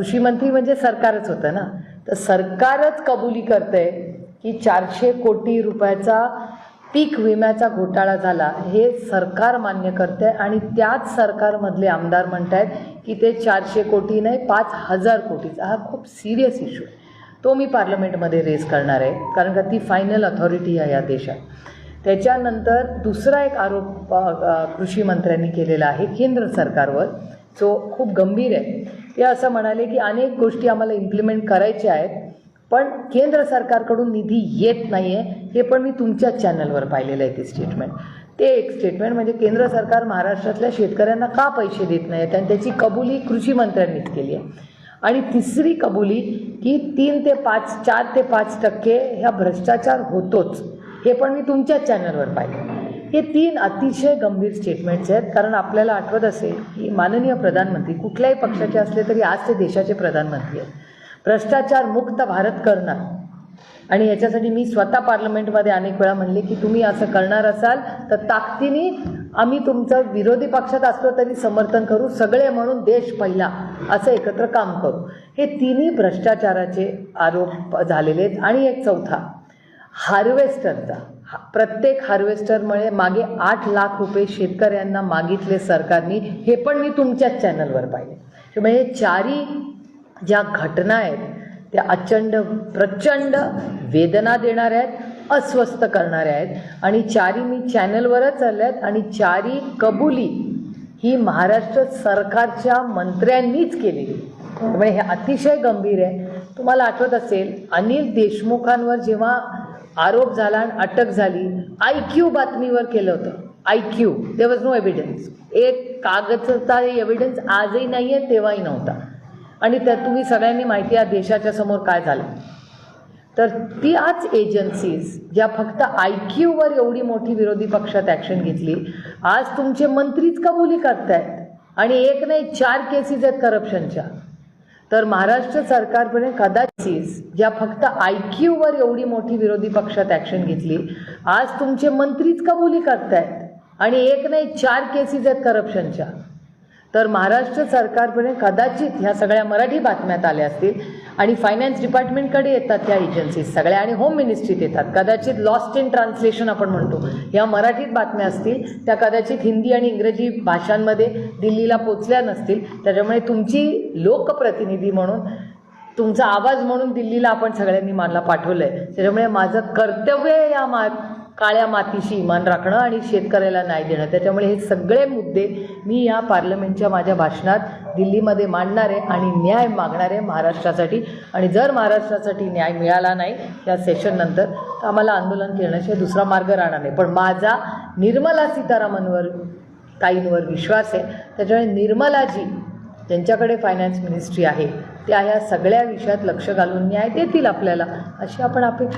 कृषी मंत्री म्हणजे सरकारच होतं ना, तर सरकारच कबुली करते की 400 कोटी रुपयाचा पीक विम्याचा घोटाळा झाला, हे सरकार मान्य करते आणि त्याच सरकारमधले आमदार म्हणतात की ते 400 कोटी नाही 5000 कोटीचा. हा खूप सिरियस इश्यू आहे, तो मी पार्लमेंटमध्ये रेज करणार आहे, कारण का ती फायनल अथॉरिटी आहे या देशात. त्याच्यानंतर दुसरा एक आरोप कृषी मंत्र्यांनी केलेला आहे केंद्र सरकारवर, जो खूप गंभीर आहे. ते असं म्हणाले की अनेक गोष्टी आम्हाला इम्प्लिमेंट करायच्या आहेत, पण केंद्र सरकारकडून निधी येत नाही आहे. हे पण मी तुमच्याच चॅनलवर पाहिलेलं आहे ते स्टेटमेंट. ते एक स्टेटमेंट म्हणजे केंद्र सरकार महाराष्ट्रातल्या शेतकऱ्यांना का पैसे देत नाही आहेत, आणि त्याची कबुली कृषी मंत्र्यांनीच केली आहे. आणि तिसरी कबुली की 4 ते 5% ह्या भ्रष्टाचार होतोच, हे पण मी तुमच्याच चॅनलवर पाहिलं. हे 3 अतिशय गंभीर स्टेटमेंट्स आहेत, कारण आपल्याला आठवत असेल की माननीय प्रधानमंत्री कुठल्याही पक्षाचे असले तरी आज ते देशाचे प्रधानमंत्री आहेत. भ्रष्टाचार मुक्त भारत करणार, आणि याच्यासाठी मी स्वतः पार्लमेंटमध्ये अनेक वेळा म्हणले की तुम्ही असं करणार असाल तर ताकदीने आम्ही तुमचं विरोधी पक्षात असलो तरी समर्थन करू, सगळे म्हणून देश पहिला असं एकत्र काम करू. हे तिन्ही भ्रष्टाचाराचे आरोप झालेले आहेत. आणि एक चौथा हार्वेस्टरचा, प्रत्येक हार्वेस्टरमुळे मागे 8 लाख रुपये शेतकऱ्यांना मागितले सरकारने, हे पण मी तुमच्याच चॅनलवर पाहिले. म्हणजे चारी ज्या घटना आहेत त्या प्रचंड वेदना देणाऱ्या आहेत, अस्वस्थ करणाऱ्या आहेत, आणि चारी मी चॅनलवरच आल्या आहेत. आणि चारी कबुली ही महाराष्ट्र सरकारच्या मंत्र्यांनीच केलेली, त्यामुळे हे अतिशय गंभीर आहे. तुम्हाला आठवत असेल अनिल देशमुखांवर जेव्हा आरोप झाला आणि अटक झाली, IQ बातमीवर केलं होतं. IQ, there was no evidence. एक कागदचा एव्हिडन्स आजही नाही आहे, तेव्हाही नव्हता. आणि त्यात तुम्ही सगळ्यांनी माहिती आहे देशाच्या समोर काय झालं. तर त्याच एजन्सीज ज्या फक्त IQवर एवढी मोठी विरोधी पक्षात ॲक्शन घेतली, आज तुमचे मंत्रीच कबुली करतायत. आणि एक नाही 4 केसेस आहेत करप्शनच्या. तर महाराष्ट्र सरकारने कदाचित ज्या फक्त IQवर एवढी मोठी विरोधी पक्षात ॲक्शन घेतली, आज तुमचे मंत्रीच कबुली करतायत. आणि एक नाही 4 केसेस आहेत करप्शनच्या. तर महाराष्ट्र सरकारने कदाचित ह्या सगळ्या मराठी बातम्यात आल्या असतील, आणि फायनान्स डिपार्टमेंटकडे येतात त्या एजन्सीज सगळ्या, आणि होम मिनिस्ट्रीत येतात. कदाचित लॉस्ट इन ट्रान्सलेशन आपण म्हणतो, ह्या मराठीत बातम्या असतील, त्या कदाचित हिंदी आणि इंग्रजी भाषांमध्ये दिल्लीला पोचल्या नसतील. त्याच्यामुळे तुमची लोकप्रतिनिधी म्हणून, तुमचा आवाज म्हणून दिल्लीला आपण सगळ्यांनी मला पाठवलं आहे. त्याच्यामुळे माझं कर्तव्य आहे या काळ्या मातीशी इमान राखणं आणि शेतकऱ्याला न्याय देणं. त्याच्यामुळे हे सगळे मुद्दे मी या पार्लमेंटच्या माझ्या भाषणात दिल्लीमध्ये मांडणार आहे आणि न्याय मागणार आहे महाराष्ट्रासाठी. आणि जर महाराष्ट्रासाठी न्याय मिळाला नाही या सेशननंतर, तर आम्हाला आंदोलन करण्याशिवाय दुसरा मार्ग राहणार नाही. पण माझा निर्मला सीतारामनवर ताईंवर विश्वास आहे. त्याच्यामुळे निर्मलाजी ज्यांच्याकडे फायनान्स मिनिस्ट्री आहे, त्या ह्या सगळ्या विषयात लक्ष घालून न्याय देतील आपल्याला, अशी आपण अपेक्षा